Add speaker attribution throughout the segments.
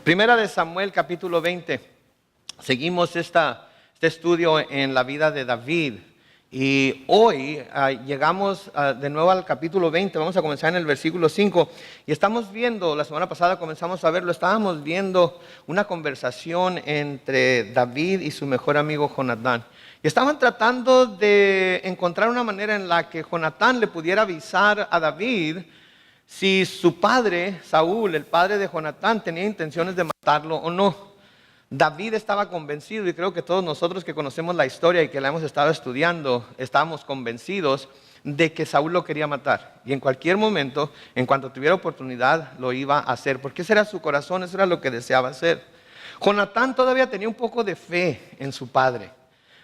Speaker 1: Primera de Samuel, capítulo 20. Seguimos este estudio en la vida de David. Y hoy llegamos de nuevo al capítulo 20. Vamos a comenzar en el versículo 5. Y estamos viendo, la semana pasada comenzamos a verlo, estábamos viendo una conversación entre David y su mejor amigo Jonatán. Y estaban tratando de encontrar una manera en la que Jonatán le pudiera avisar a David si su padre, Saúl, el padre de Jonatán, tenía intenciones de matarlo o no. David estaba convencido, y creo que todos nosotros que conocemos la historia y que la hemos estado estudiando, estábamos convencidos de que Saúl lo quería matar. Y en cualquier momento, en cuanto tuviera oportunidad, lo iba a hacer, porque ese era su corazón, eso era lo que deseaba hacer. Jonatán todavía tenía un poco de fe en su padre.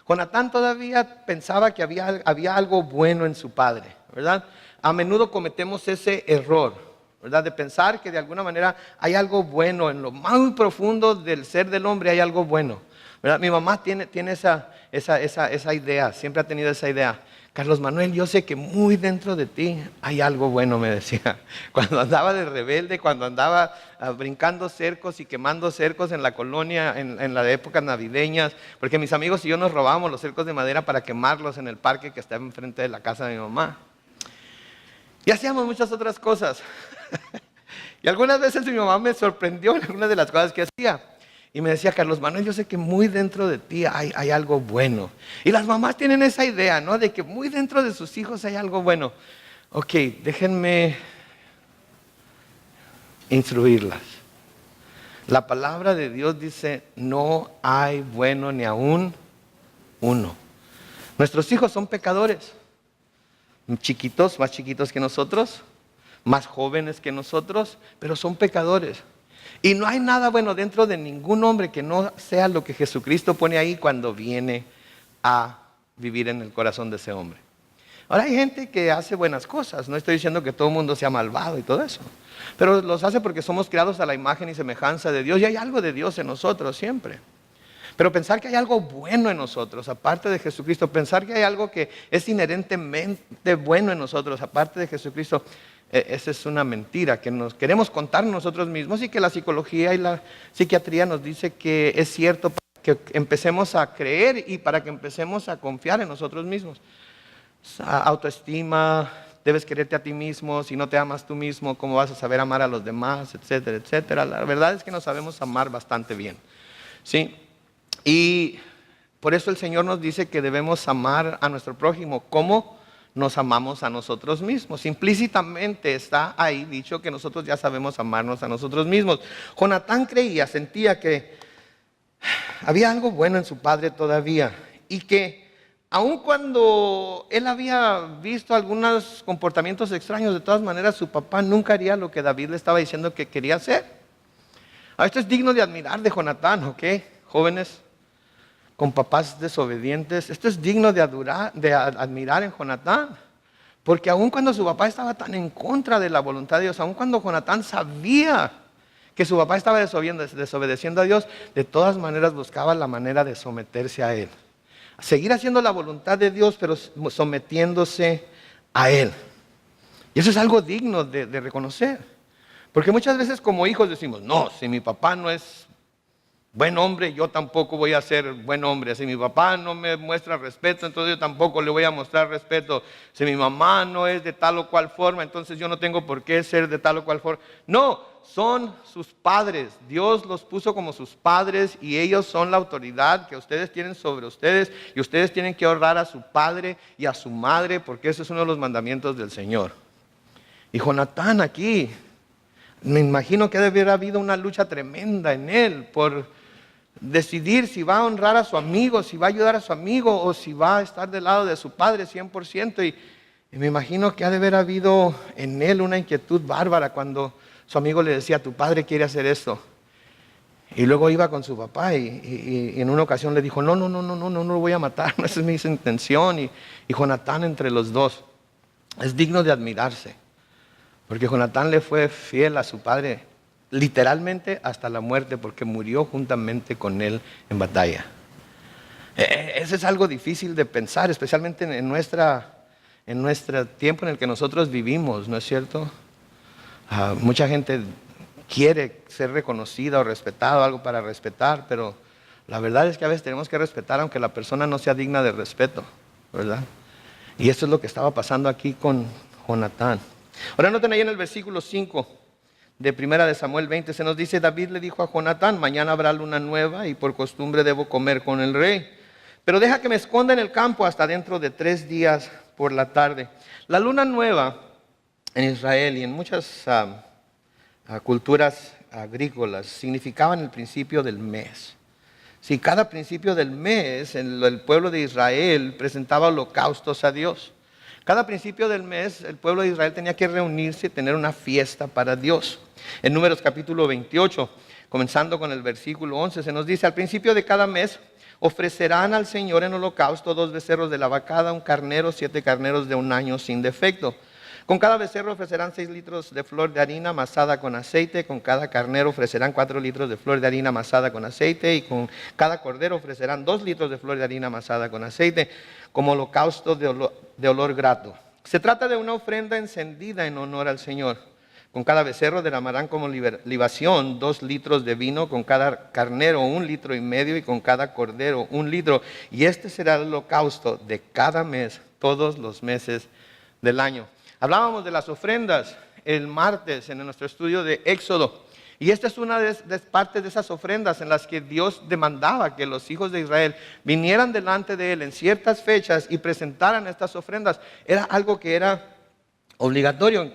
Speaker 1: Jonatán todavía pensaba que había algo bueno en su padre, ¿verdad? A menudo cometemos ese error, ¿verdad? De pensar que de alguna manera hay algo bueno, en lo más profundo del ser del hombre hay algo bueno, ¿verdad? Mi mamá tiene esa idea, siempre ha tenido esa idea. Carlos Manuel, yo sé que muy dentro de ti hay algo bueno, me decía. Cuando andaba de rebelde, cuando andaba brincando cercos y quemando cercos en la colonia, en las épocas navideñas, porque mis amigos y yo nos robábamos los cercos de madera para quemarlos en el parque que estaba enfrente de la casa de mi mamá. Y hacíamos muchas otras cosas. Y algunas veces mi mamá me sorprendió en algunas de las cosas que hacía. Y me decía, Carlos Manuel, yo sé que muy dentro de ti hay algo bueno. Y las mamás tienen esa idea, ¿no? De que muy dentro de sus hijos hay algo bueno. Ok, déjenme instruirlas. La palabra de Dios dice, no hay bueno ni aún uno. Nuestros hijos son pecadores. Chiquitos, más chiquitos que nosotros, más jóvenes que nosotros, pero son pecadores. Y no hay nada bueno dentro de ningún hombre que no sea lo que Jesucristo pone ahí cuando viene a vivir en el corazón de ese hombre. Ahora hay gente que hace buenas cosas, no estoy diciendo que todo el mundo sea malvado y todo eso, pero los hace porque somos creados a la imagen y semejanza de Dios y hay algo de Dios en nosotros siempre. Pero pensar que hay algo bueno en nosotros, aparte de Jesucristo, pensar que hay algo que es inherentemente bueno en nosotros, aparte de Jesucristo, esa es una mentira que nos queremos contar nosotros mismos y que la psicología y la psiquiatría nos dice que es cierto para que empecemos a creer y para que empecemos a confiar en nosotros mismos. Autoestima, debes quererte a ti mismo, si no te amas tú mismo, ¿cómo vas a saber amar a los demás? Etcétera, etcétera. La verdad es que no sabemos amar bastante bien, ¿sí? Y por eso el Señor nos dice que debemos amar a nuestro prójimo como nos amamos a nosotros mismos. Implícitamente está ahí dicho que nosotros ya sabemos amarnos a nosotros mismos. Jonatán creía, sentía que había algo bueno en su padre todavía y que aun cuando él había visto algunos comportamientos extraños, de todas maneras su papá nunca haría lo que David le estaba diciendo que quería hacer. Esto es digno de admirar de Jonatán, ¿ok? Jóvenes con papás desobedientes, esto es digno de admirar en Jonatán, porque aun cuando su papá estaba tan en contra de la voluntad de Dios, aun cuando Jonatán sabía que su papá estaba desobedeciendo a Dios, de todas maneras buscaba la manera de someterse a él, seguir haciendo la voluntad de Dios, pero sometiéndose a él. Y eso es algo digno de reconocer, porque muchas veces como hijos decimos, no, si mi papá no es buen hombre, yo tampoco voy a ser buen hombre. Si mi papá no me muestra respeto, entonces yo tampoco le voy a mostrar respeto. Si mi mamá no es de tal o cual forma, entonces yo no tengo por qué ser de tal o cual forma. No, son sus padres. Dios los puso como sus padres y ellos son la autoridad que ustedes tienen sobre ustedes y ustedes tienen que honrar a su padre y a su madre porque ese es uno de los mandamientos del Señor. Y Jonatán aquí, me imagino que debe haber habido una lucha tremenda en él por decidir si va a honrar a su amigo, si va a ayudar a su amigo o si va a estar del lado de su padre 100%. Y me imagino que ha de haber habido en él una inquietud bárbara cuando su amigo le decía, tu padre quiere hacer esto. Y luego iba con su papá y en una ocasión le dijo, no lo voy a matar, no esa es mi intención. Y Jonatán entre los dos es digno de admirarse, porque Jonatán le fue fiel a su padre literalmente hasta la muerte, porque murió juntamente con él en batalla. Eso es algo difícil de pensar, especialmente en nuestro tiempo en el que nosotros vivimos, ¿no es cierto? Mucha gente quiere ser reconocida o respetada, algo para respetar, pero la verdad es que a veces tenemos que respetar aunque la persona no sea digna de respeto, ¿verdad? Y eso es lo que estaba pasando aquí con Jonatán. Ahora noten ahí en el versículo 5 de 1 de Samuel 20, se nos dice: David le dijo a Jonatán, mañana habrá luna nueva y por costumbre debo comer con el rey. Pero deja que me esconda en el campo hasta dentro de 3 días por la tarde. La luna nueva en Israel y en muchas culturas agrícolas significaban el principio del mes. Si cada principio del mes el pueblo de Israel presentaba holocaustos a Dios. Cada principio del mes el pueblo de Israel tenía que reunirse y tener una fiesta para Dios. En Números capítulo 28, comenzando con el versículo 11, se nos dice: al principio de cada mes ofrecerán al Señor en holocausto 2 becerros de la vacada, un carnero, 7 carneros de 1 año sin defecto. Con cada becerro ofrecerán 6 litros de flor de harina amasada con aceite. Con cada carnero ofrecerán 4 litros de flor de harina amasada con aceite. Y con cada cordero ofrecerán 2 litros de flor de harina amasada con aceite, como holocausto de olor grato. Se trata de una ofrenda encendida en honor al Señor. Con cada becerro derramarán como libación 2 litros de vino, con cada carnero 1,5 litros, y con cada cordero 1 litro. Y este será el holocausto de cada mes, todos los meses del año. Hablábamos de las ofrendas el martes en nuestro estudio de Éxodo. Y esta es una de partes de esas ofrendas en las que Dios demandaba que los hijos de Israel vinieran delante de Él en ciertas fechas y presentaran estas ofrendas. Era algo que era obligatorio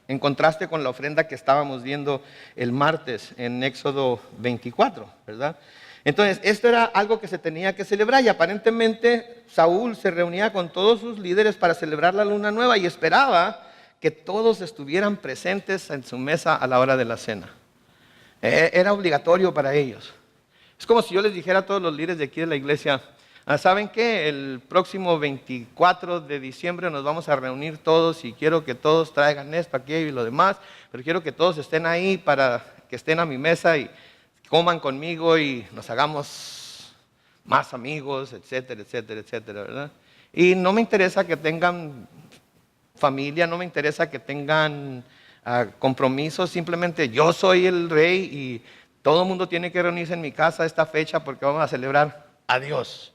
Speaker 1: en contraste con la ofrenda que estábamos viendo el martes en Éxodo 24, ¿verdad? Entonces, esto era algo que se tenía que celebrar y aparentemente Saúl se reunía con todos sus líderes para celebrar la luna nueva y esperaba que todos estuvieran presentes en su mesa a la hora de la cena. Era obligatorio para ellos. Es como si yo les dijera a todos los líderes de aquí de la iglesia: ¿saben qué? El próximo 24 de diciembre nos vamos a reunir todos y quiero que todos traigan esto, aquello y lo demás, pero quiero que todos estén ahí para que estén a mi mesa y coman conmigo y nos hagamos más amigos, etcétera, etcétera, etcétera, ¿verdad? Y no me interesa que tengan familia, no me interesa que tengan compromisos, simplemente yo soy el rey y todo el mundo tiene que reunirse en mi casa a esta fecha porque vamos a celebrar a Dios,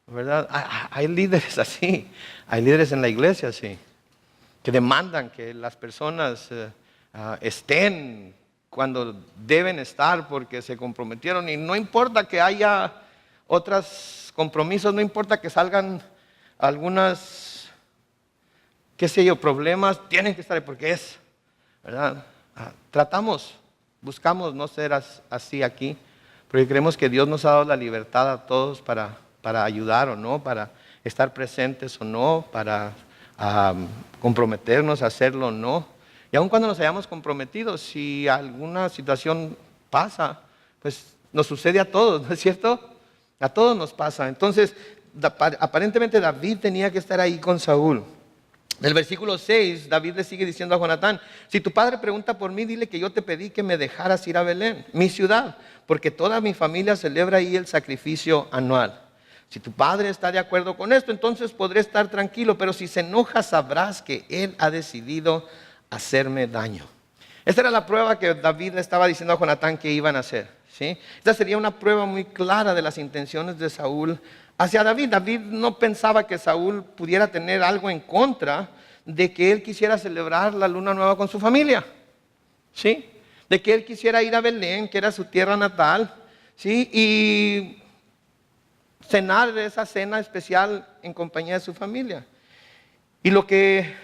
Speaker 1: ¿verdad? Hay líderes así, hay líderes en la iglesia así, que demandan que las personas estén cuando deben estar porque se comprometieron, y no importa que haya otros compromisos, no importa que salgan algunas, qué sé yo, problemas, tienen que estar ahí porque es, ¿verdad? Buscamos no ser así aquí, porque creemos que Dios nos ha dado la libertad a todos para ayudar o no, para estar presentes o no, para comprometernos a hacerlo o no. Y aun cuando nos hayamos comprometido, si alguna situación pasa, pues nos sucede a todos, ¿no es cierto? A todos nos pasa. Entonces, aparentemente David tenía que estar ahí con Saúl. En el versículo 6, David le sigue diciendo a Jonatán: si tu padre pregunta por mí, dile que yo te pedí que me dejaras ir a Belén, mi ciudad, porque toda mi familia celebra ahí el sacrificio anual. Si tu padre está de acuerdo con esto, entonces podré estar tranquilo, pero si se enoja, sabrás que él ha decidido hacerme daño. Esta era la prueba que David le estaba diciendo a Jonatán que iban a hacer, ¿sí? Esta sería una prueba muy clara de las intenciones de Saúl hacia David. David no pensaba que Saúl pudiera tener algo en contra de que él quisiera celebrar la luna nueva con su familia, ¿sí? De que él quisiera ir a Belén, que era su tierra natal, ¿sí? Y cenar esa cena especial en compañía de su familia. Y lo que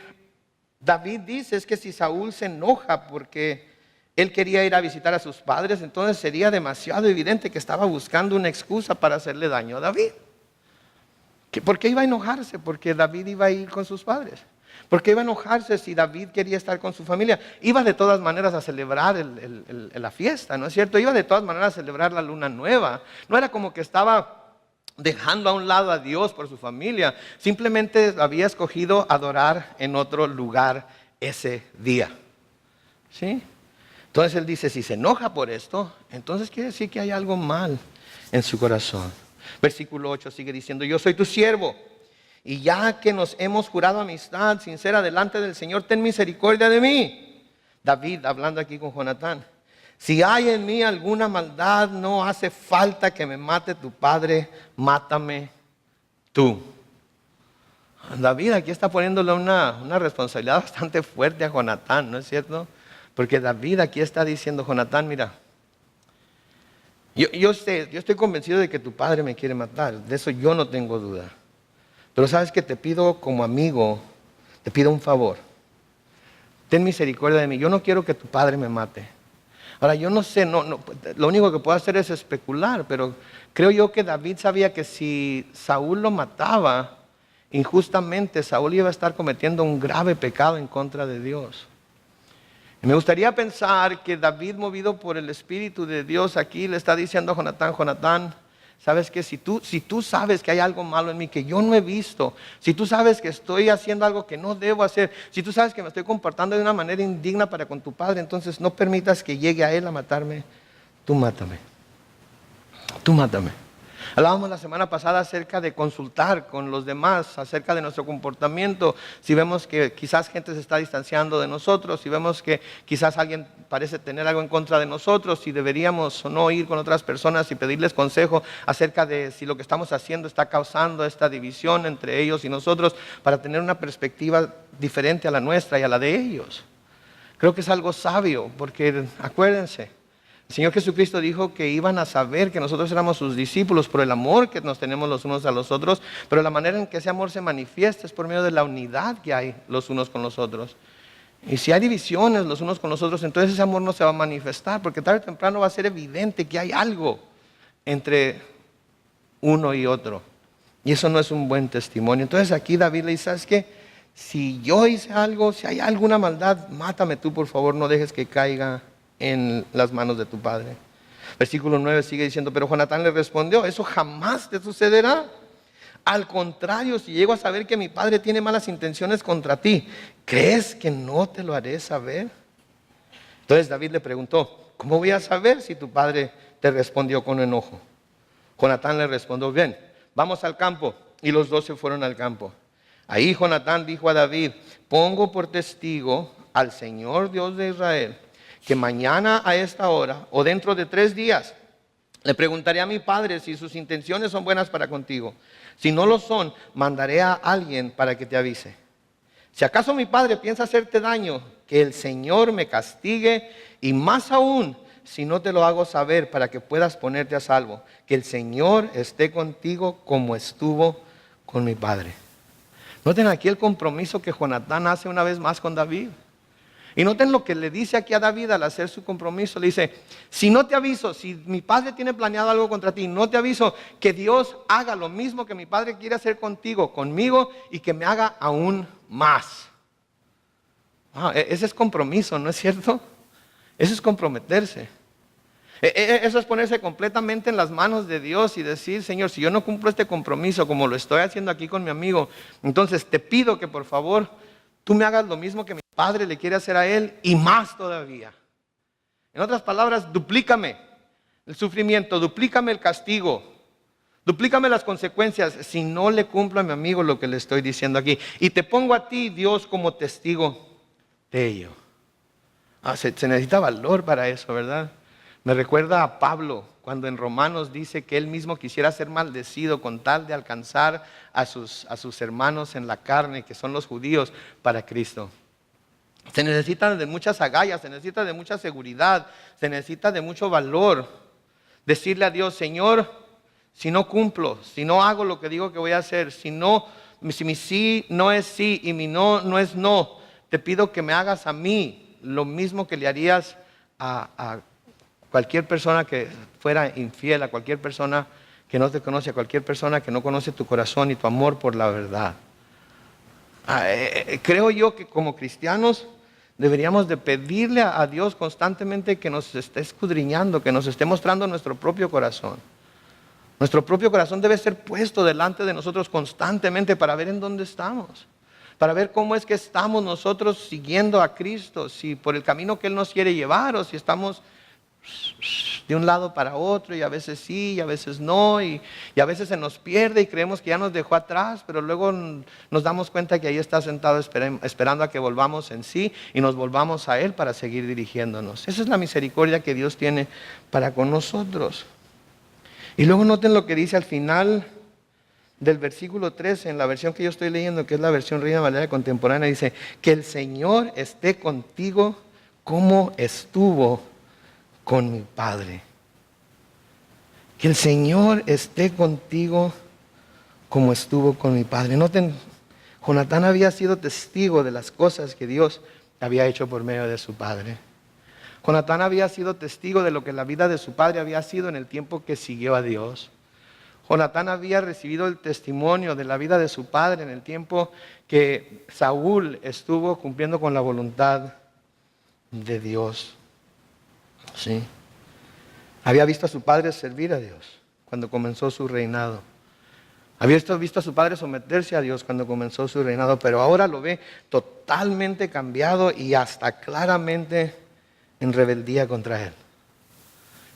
Speaker 1: David dice es que si Saúl se enoja porque él quería ir a visitar a sus padres, entonces sería demasiado evidente que estaba buscando una excusa para hacerle daño a David. ¿Por qué iba a enojarse? Porque David iba a ir con sus padres. ¿Por qué iba a enojarse si David quería estar con su familia? Iba de todas maneras a celebrar la fiesta, ¿no es cierto? Iba de todas maneras a celebrar la luna nueva. No era como que estaba dejando a un lado a Dios por su familia. Simplemente había escogido adorar en otro lugar ese día, ¿sí? Entonces él dice, si se enoja por esto, entonces quiere decir que hay algo mal en su corazón. Versículo 8 sigue diciendo: yo soy tu siervo, y ya que nos hemos jurado amistad sincera delante del Señor, ten misericordia de mí. David hablando aquí con Jonatán. Si hay en mí alguna maldad, no hace falta que me mate tu padre, mátame tú. David aquí está poniéndole una responsabilidad bastante fuerte a Jonatán, ¿no es cierto? Porque David aquí está diciendo, Jonatán, mira, yo estoy convencido de que tu padre me quiere matar, de eso yo no tengo duda. Pero sabes que te pido como amigo, te pido un favor. Ten misericordia de mí, yo no quiero que tu padre me mate. Ahora, yo no sé, lo único que puedo hacer es especular, pero creo yo que David sabía que si Saúl lo mataba injustamente, Saúl iba a estar cometiendo un grave pecado en contra de Dios. Y me gustaría pensar que David, movido por el Espíritu de Dios, aquí le está diciendo a Jonatán, Jonatán, sabes que si tú sabes que hay algo malo en mí que yo no he visto, si tú sabes que estoy haciendo algo que no debo hacer, si tú sabes que me estoy comportando de una manera indigna para con tu padre, entonces no permitas que llegue a él a matarme, tú mátame. Tú mátame. Hablábamos la semana pasada acerca de consultar con los demás, acerca de nuestro comportamiento. Si vemos que quizás gente se está distanciando de nosotros, si vemos que quizás alguien parece tener algo en contra de nosotros, si deberíamos o no ir con otras personas y pedirles consejo acerca de si lo que estamos haciendo está causando esta división entre ellos y nosotros, para tener una perspectiva diferente a la nuestra y a la de ellos. Creo que es algo sabio, porque acuérdense, el Señor Jesucristo dijo que iban a saber que nosotros éramos sus discípulos por el amor que nos tenemos los unos a los otros, pero la manera en que ese amor se manifiesta es por medio de la unidad que hay los unos con los otros. Y si hay divisiones los unos con los otros, entonces ese amor no se va a manifestar, porque tarde o temprano va a ser evidente que hay algo entre uno y otro. Y eso no es un buen testimonio. Entonces aquí David le dice, ¿sabes qué? Si yo hice algo, si hay alguna maldad, mátame tú, por favor, no dejes que caiga en las manos de tu padre. Versículo 9 sigue diciendo, pero Jonatán le respondió, eso jamás te sucederá. Al contrario, si llego a saber que mi padre tiene malas intenciones contra ti, ¿crees que no te lo haré saber? Entonces David le preguntó, ¿cómo voy a saber si tu padre te respondió con enojo? Jonatán le respondió, bien, vamos al campo. Y los dos se fueron al campo. Ahí Jonatán dijo a David, pongo por testigo al Señor Dios de Israel, que mañana a esta hora o dentro de 3 días le preguntaré a mi padre si sus intenciones son buenas para contigo. Si no lo son, mandaré a alguien para que te avise. Si acaso mi padre piensa hacerte daño, que el Señor me castigue, y más aún si no te lo hago saber para que puedas ponerte a salvo. Que el Señor esté contigo como estuvo con mi padre. Noten aquí el compromiso que Jonatán hace una vez más con David. Y noten lo que le dice aquí a David al hacer su compromiso. Le dice, si no te aviso, si mi padre tiene planeado algo contra ti, no te aviso, que Dios haga lo mismo que mi padre quiere hacer contigo, conmigo, y que me haga aún más. Ese es compromiso, ¿no es cierto? Eso es comprometerse. Eso es ponerse completamente en las manos de Dios y decir, Señor, si yo no cumplo este compromiso como lo estoy haciendo aquí con mi amigo, entonces te pido que por favor tú me hagas lo mismo que mi padre le quiere hacer a él y más todavía. En otras palabras, duplícame el sufrimiento, duplícame el castigo, duplícame las consecuencias si no le cumplo a mi amigo lo que le estoy diciendo aquí. Y te pongo a ti, Dios, como testigo de ello. Se necesita valor para eso, ¿verdad? Me recuerda a Pablo cuando en Romanos dice que él mismo quisiera ser maldecido con tal de alcanzar a sus hermanos en la carne, que son los judíos, para Cristo. Se necesita de muchas agallas, se necesita de mucha seguridad, se necesita de mucho valor. Decirle a Dios, Señor, si no cumplo, si no hago lo que digo que voy a hacer, si mi sí no es sí y mi no no es no, te pido que me hagas a mí lo mismo que le harías a cualquier persona que fuera infiel, a cualquier persona que no te conoce, a cualquier persona que no conoce tu corazón y tu amor por la verdad. Creo yo que como cristianos deberíamos de pedirle a Dios constantemente que nos esté escudriñando, que nos esté mostrando nuestro propio corazón. Nuestro propio corazón debe ser puesto delante de nosotros constantemente para ver en dónde estamos, para ver cómo es que estamos nosotros siguiendo a Cristo, si por el camino que Él nos quiere llevar o si estamos de un lado para otro, y a veces sí, y a veces no, y a veces se nos pierde y creemos que ya nos dejó atrás, pero luego nos damos cuenta que ahí está sentado esperando a que volvamos en sí y nos volvamos a Él para seguir dirigiéndonos. Esa es la misericordia que Dios tiene para con nosotros. Y luego noten lo que dice al final del versículo 13, en la versión que yo estoy leyendo, que es la versión Reina Valera contemporánea, dice: que el Señor esté contigo como estuvo con mi Padre. Que el Señor esté contigo como estuvo con mi Padre. Noten, Jonatán había sido testigo de las cosas que Dios había hecho por medio de su padre. Jonatán había sido testigo de lo que la vida de su padre había sido en el tiempo que siguió a Dios. Jonatán había recibido el testimonio de la vida de su padre en el tiempo que Saúl estuvo cumpliendo con la voluntad de Dios. ¿Sí? Había visto a su padre servir a Dios cuando comenzó su reinado. Había visto a su padre someterse a Dios cuando comenzó su reinado, pero ahora lo ve totalmente cambiado y hasta claramente en rebeldía contra Él.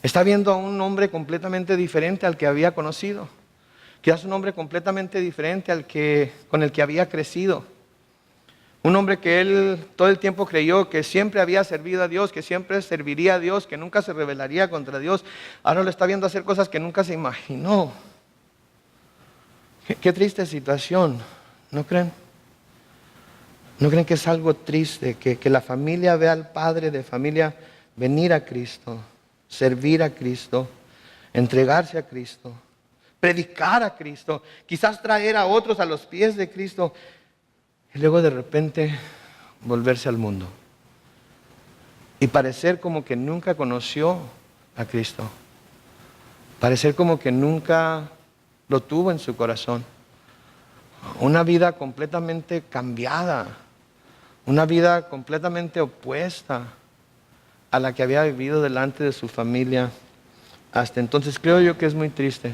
Speaker 1: Está viendo a un hombre completamente diferente al que había conocido. Quizás un hombre completamente diferente con el que había crecido. Un hombre que él todo el tiempo creyó que siempre había servido a Dios, que siempre serviría a Dios, que nunca se rebelaría contra Dios. Ahora lo está viendo hacer cosas que nunca se imaginó. Qué triste situación, ¿no creen? ¿No creen que es algo triste que la familia vea al padre de familia venir a Cristo, servir a Cristo, entregarse a Cristo, predicar a Cristo, quizás traer a otros a los pies de Cristo y luego de repente volverse al mundo y parecer como que nunca conoció a Cristo, parecer como que nunca lo tuvo en su corazón? Una vida completamente cambiada, una vida completamente opuesta a la que había vivido delante de su familia hasta entonces. Creo yo que es muy triste.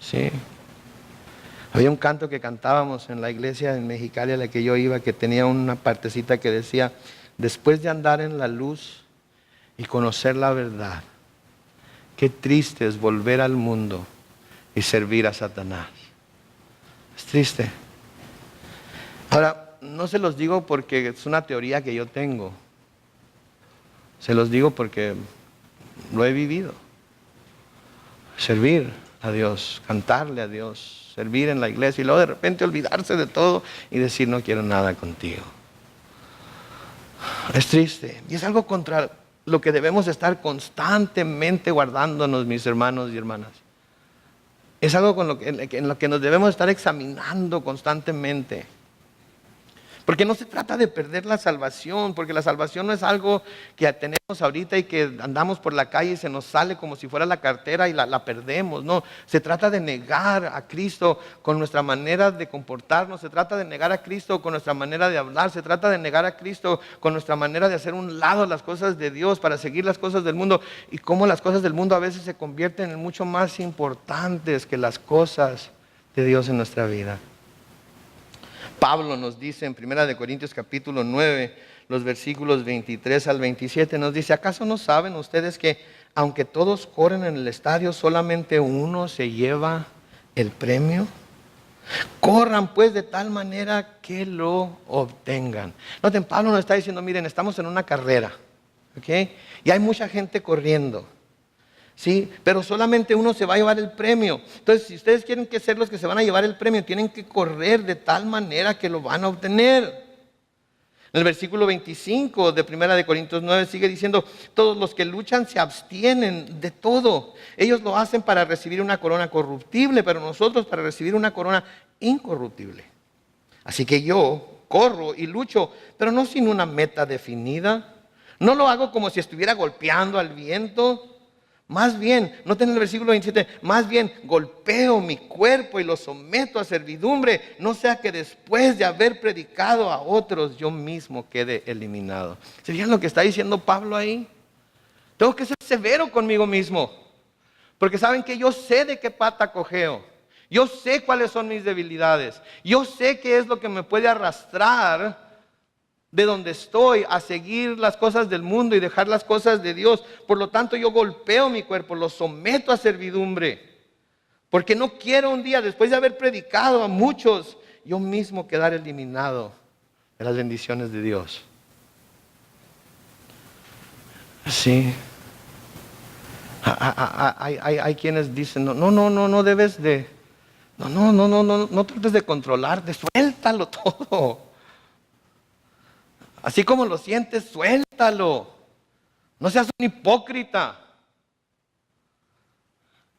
Speaker 1: Sí. Había un canto que cantábamos en la iglesia en Mexicali a la que yo iba, que tenía una partecita que decía: después de andar en la luz y conocer la verdad, qué triste es volver al mundo y servir a Satanás. Es triste. Ahora, no se los digo porque es una teoría que yo tengo. Se los digo porque lo he vivido. Servir a Dios, cantarle a Dios, servir en la iglesia y luego de repente olvidarse de todo y decir: no quiero nada contigo. Es triste y es algo contra lo que debemos estar constantemente guardándonos, mis hermanos y hermanas. Es algo en lo que nos debemos estar examinando constantemente. Porque no se trata de perder la salvación, porque la salvación no es algo que tenemos ahorita y que andamos por la calle y se nos sale como si fuera la cartera y la perdemos. No, se trata de negar a Cristo con nuestra manera de comportarnos, se trata de negar a Cristo con nuestra manera de hablar, se trata de negar a Cristo con nuestra manera de hacer un lado las cosas de Dios para seguir las cosas del mundo, y cómo las cosas del mundo a veces se convierten en mucho más importantes que las cosas de Dios en nuestra vida. Pablo nos dice en 1 Corintios capítulo 9, los versículos 23 al 27, nos dice: ¿acaso no saben ustedes que aunque todos corren en el estadio, solamente uno se lleva el premio? Corran pues de tal manera que lo obtengan. Noten, Pablo nos está diciendo: miren, estamos en una carrera, ¿ok? Y hay mucha gente corriendo. Sí, pero solamente uno se va a llevar el premio. Entonces, si ustedes quieren ser los que se van a llevar el premio, tienen que correr de tal manera que lo van a obtener. En el versículo 25 de 1 Corintios 9 sigue diciendo: todos los que luchan se abstienen de todo. Ellos lo hacen para recibir una corona corruptible, pero nosotros para recibir una corona incorruptible. Así que yo corro y lucho, pero no sin una meta definida. No lo hago como si estuviera golpeando al viento. Más bien, noten el versículo 27, más bien golpeo mi cuerpo y lo someto a servidumbre, no sea que después de haber predicado a otros, yo mismo quede eliminado. ¿Se fijan lo que está diciendo Pablo ahí? Tengo que ser severo conmigo mismo, porque saben que yo sé de qué pata cojeo, yo sé cuáles son mis debilidades, yo sé qué es lo que me puede arrastrar de donde estoy a seguir las cosas del mundo y dejar las cosas de Dios. Por lo tanto, yo golpeo mi cuerpo, lo someto a servidumbre. Porque no quiero un día, después de haber predicado a muchos, yo mismo quedar eliminado de las bendiciones de Dios. Sí. Hay quienes dicen, no debes de, no trates de controlarte, suéltalo todo. Así como lo sientes, suéltalo. No seas un hipócrita.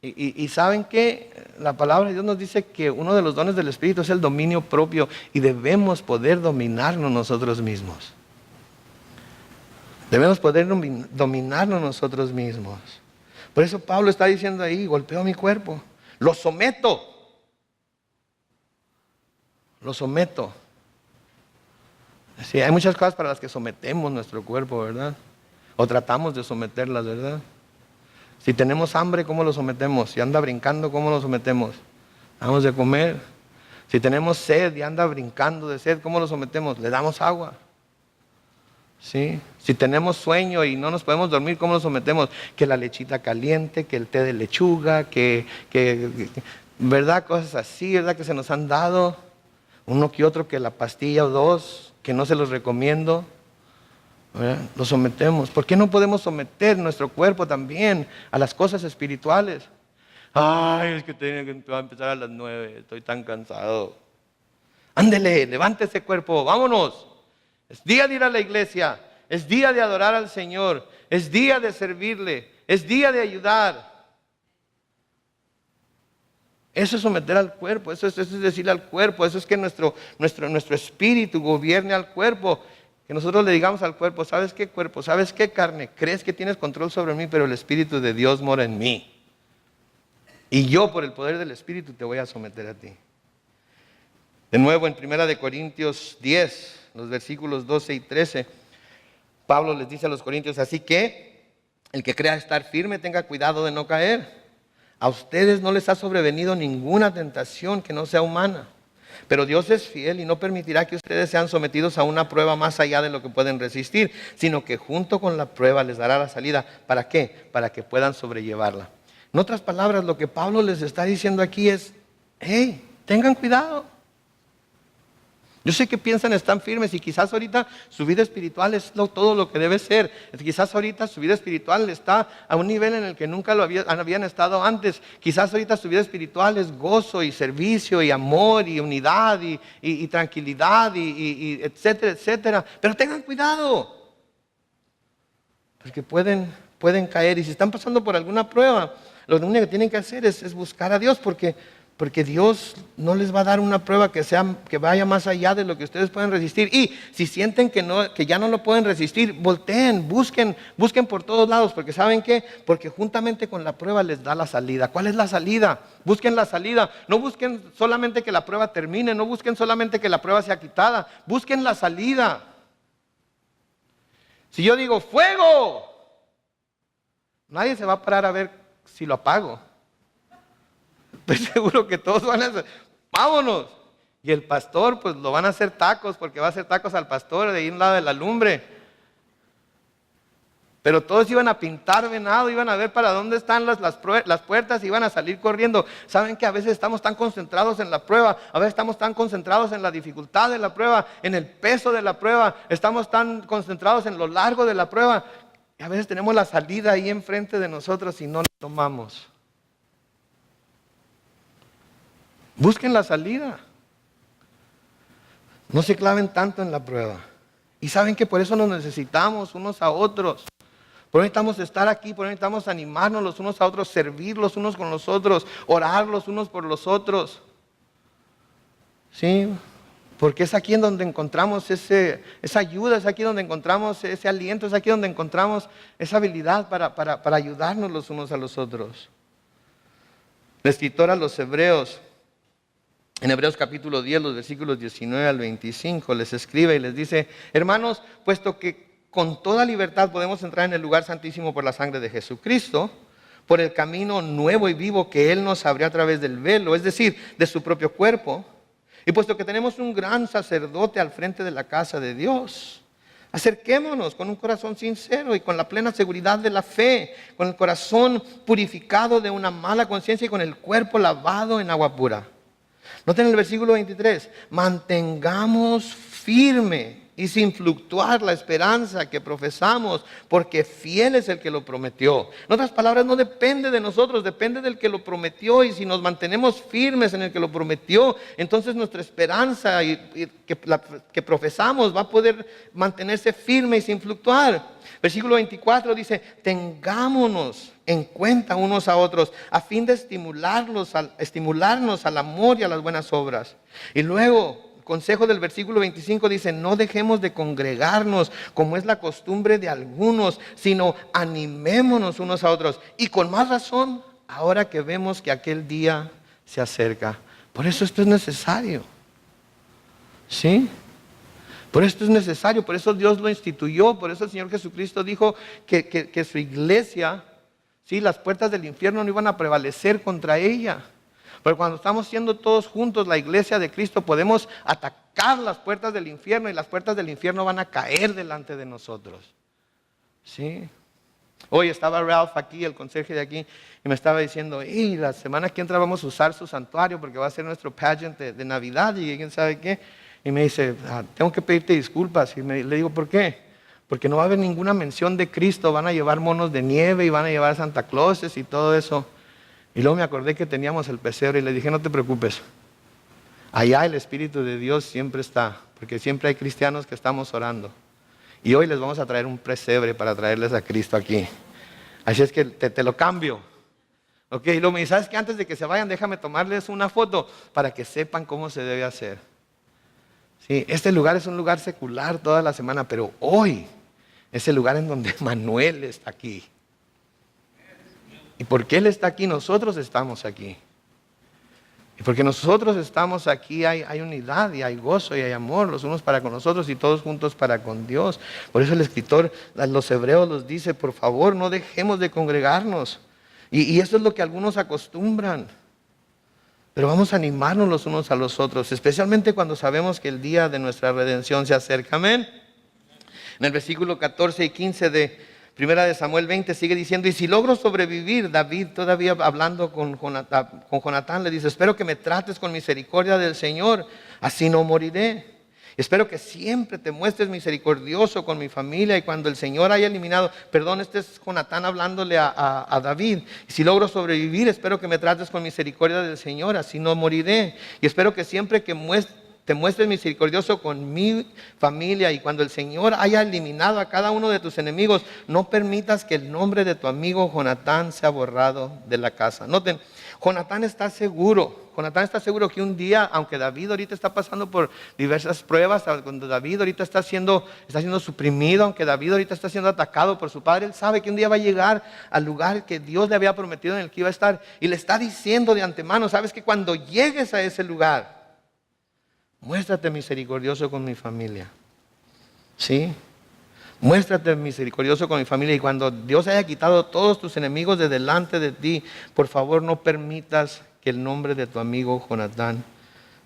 Speaker 1: Y ¿saben qué? La palabra de Dios nos dice que uno de los dones del Espíritu es el dominio propio y debemos poder dominarnos nosotros mismos. Debemos poder dominarnos nosotros mismos. Por eso Pablo está diciendo ahí, golpeo mi cuerpo, lo someto. Lo someto. Sí, hay muchas cosas para las que sometemos nuestro cuerpo, ¿verdad? O tratamos de someterlas, ¿verdad? Si tenemos hambre, ¿cómo lo sometemos? Si anda brincando, ¿cómo lo sometemos? Damos de comer. Si tenemos sed y anda brincando de sed, ¿cómo lo sometemos? Le damos agua. ¿Sí? Si tenemos sueño y no nos podemos dormir, ¿cómo lo sometemos? Que la lechita caliente, que el té de lechuga, ¿verdad? Cosas así, ¿verdad? Que se nos han dado. Uno que otro que la pastilla o dos, que no se los recomiendo. ¿Verdad? Lo sometemos. ¿Por qué no podemos someter nuestro cuerpo también a las cosas espirituales? Ay, es que tengo que empezar a las 9, estoy tan cansado. Ándele, levante ese cuerpo, vámonos. Es día de ir a la iglesia, es día de adorar al Señor, es día de servirle, es día de ayudar. Eso es someter al cuerpo, eso es decirle al cuerpo, eso es que nuestro espíritu gobierne al cuerpo. Que nosotros le digamos al cuerpo, ¿sabes qué cuerpo? ¿Sabes qué carne? Crees que tienes control sobre mí, pero el Espíritu de Dios mora en mí. Y yo por el poder del Espíritu te voy a someter a ti. De nuevo en 1 Corintios 10, los versículos 12 y 13, Pablo les dice a los corintios, así que el que crea estar firme tenga cuidado de no caer. A ustedes no les ha sobrevenido ninguna tentación que no sea humana. Pero Dios es fiel y no permitirá que ustedes sean sometidos a una prueba más allá de lo que pueden resistir, sino que junto con la prueba les dará la salida. ¿Para qué? Para que puedan sobrellevarla. En otras palabras, lo que Pablo les está diciendo aquí es, hey, tengan cuidado. Yo sé que piensan están firmes y quizás ahorita su vida espiritual es todo lo que debe ser. Quizás ahorita su vida espiritual está a un nivel en el que nunca habían estado antes. Quizás ahorita su vida espiritual es gozo y servicio y amor y unidad y tranquilidad y etcétera, etcétera. Pero tengan cuidado, porque pueden caer. Y si están pasando por alguna prueba, lo único que tienen que hacer es buscar a Dios, porque Dios no les va a dar una prueba que vaya más allá de lo que ustedes pueden resistir. Y si sienten que ya no lo pueden resistir, volteen, busquen por todos lados, porque ¿saben qué? Porque juntamente con la prueba les da la salida. ¿Cuál es la salida? Busquen la salida. No busquen solamente que la prueba termine, no busquen solamente que la prueba sea quitada, busquen la salida. Si yo digo ¡fuego!, nadie se va a parar a ver si lo apago. Estoy seguro que todos van a decir, vámonos. Y el pastor, pues lo van a hacer tacos, porque va a hacer tacos al pastor de ahí un lado de la lumbre. Pero todos iban a pintar venado, iban a ver para dónde están las puertas, iban a salir corriendo. Saben que a veces estamos tan concentrados en la prueba, a veces estamos tan concentrados en la dificultad de la prueba, en el peso de la prueba, estamos tan concentrados en lo largo de la prueba, y a veces tenemos la salida ahí enfrente de nosotros y no la tomamos. Busquen la salida. No se claven tanto en la prueba. Y saben que por eso nos necesitamos unos a otros. Por eso necesitamos estar aquí, por eso necesitamos animarnos los unos a otros, servir los unos con los otros, orar los unos por los otros. ¿Sí? Porque es aquí en donde encontramos esa ayuda, es aquí donde encontramos ese aliento, es aquí donde encontramos esa habilidad para ayudarnos los unos a los otros. El escritor a los Hebreos, en Hebreos capítulo 10, los versículos 19 al 25, les escribe y les dice, hermanos, puesto que con toda libertad podemos entrar en el lugar santísimo por la sangre de Jesucristo, por el camino nuevo y vivo que Él nos abrió a través del velo, es decir, de su propio cuerpo, y puesto que tenemos un gran sacerdote al frente de la casa de Dios, Acerquémonos con un corazón sincero y con la plena seguridad de la fe, con el corazón purificado de una mala conciencia y con el cuerpo lavado en agua pura. Noten el versículo 23, mantengamos firme y sin fluctuar la esperanza que profesamos, porque fiel es el que lo prometió. En otras palabras, no depende de nosotros, depende del que lo prometió, y si nos mantenemos firmes en el que lo prometió, entonces nuestra esperanza que profesamos va a poder mantenerse firme y sin fluctuar. Versículo 24 dice, tengámonos en cuenta unos a otros a fin de estimularnos al amor y a las buenas obras. Y luego, consejo del versículo 25 dice, no dejemos de congregarnos como es la costumbre de algunos, sino animémonos unos a otros. Y con más razón, ahora que vemos que aquel día se acerca. Por eso esto es necesario. ¿Sí? Por esto es necesario, por eso Dios lo instituyó, por eso el Señor Jesucristo dijo que su iglesia, ¿sí?, las puertas del infierno no iban a prevalecer contra ella. Pero cuando estamos siendo todos juntos la iglesia de Cristo, podemos atacar las puertas del infierno y las puertas del infierno van a caer delante de nosotros. ¿Sí? Hoy estaba Ralph aquí, el conserje de aquí, y me estaba diciendo, la semana que entra vamos a usar su santuario porque va a ser nuestro pageant de Navidad y quién sabe qué. Y me dice, tengo que pedirte disculpas. Y le digo, ¿por qué? Porque no va a haber ninguna mención de Cristo, van a llevar monos de nieve y van a llevar Santa Clauses y todo eso. Y luego me acordé que teníamos el pesebre y le dije, no te preocupes, allá el Espíritu de Dios siempre está, porque siempre hay cristianos que estamos orando. Y hoy les vamos a traer un pesebre para traerles a Cristo aquí. Así es que te lo cambio. Ok, y luego me dice, ¿sabes qué? Antes de que se vayan, déjame tomarles una foto para que sepan cómo se debe hacer. Sí, este lugar es un lugar secular toda la semana, pero hoy es el lugar en donde Manuel está aquí. Y porque Él está aquí, nosotros estamos aquí. Y porque nosotros estamos aquí, hay unidad y hay gozo y hay amor los unos para con nosotros y todos juntos para con Dios. Por eso el escritor a los hebreos los dice, por favor, no dejemos de congregarnos. Y eso es lo que algunos acostumbran. Pero vamos a animarnos los unos a los otros, especialmente cuando sabemos que el día de nuestra redención se acerca. Amén. En el versículo 14 y 15 de Primera de Samuel 20 sigue diciendo, y si logro sobrevivir, David todavía hablando con Jonatán le dice, espero que me trates con misericordia del Señor, así no moriré. Espero que siempre te muestres misericordioso con mi familia y cuando el Señor haya eliminado, perdón, este es Jonatán hablándole a David. Y si logro sobrevivir, espero que me trates con misericordia del Señor, así no moriré. Y espero que siempre que te muestres misericordioso con mi familia y cuando el Señor haya eliminado a cada uno de tus enemigos, no permitas que el nombre de tu amigo Jonatán sea borrado de la casa. Noten, Jonatán está seguro que un día, aunque David ahorita está pasando por diversas pruebas, cuando David ahorita está siendo suprimido, aunque David ahorita está siendo atacado por su padre, él sabe que un día va a llegar al lugar que Dios le había prometido en el que iba a estar. Y le está diciendo de antemano, sabes que cuando llegues a ese lugar, muéstrate misericordioso con mi familia. ¿Sí? Muéstrate misericordioso con mi familia y cuando Dios haya quitado todos tus enemigos de delante de ti, por favor no permitas que el nombre de tu amigo Jonatán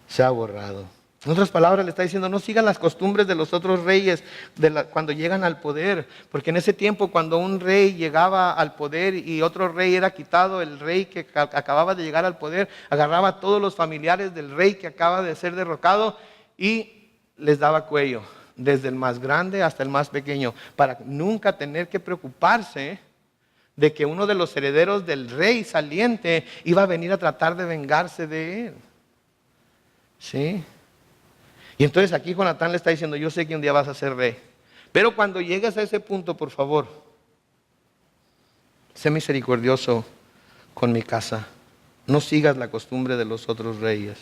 Speaker 1: sea borrado. En otras palabras le está diciendo, no sigan las costumbres de los otros reyes cuando llegan al poder, porque en ese tiempo cuando un rey llegaba al poder y otro rey era quitado, el rey que acababa de llegar al poder agarraba a todos los familiares del rey que acaba de ser derrocado y les daba cuello, desde el más grande hasta el más pequeño, para nunca tener que preocuparse de que uno de los herederos del rey saliente iba a venir a tratar de vengarse de él. ¿Sí? Y entonces aquí Jonatán le está diciendo, yo sé que un día vas a ser rey, pero cuando llegues a ese punto, por favor, sé misericordioso con mi casa. No sigas la costumbre de los otros reyes.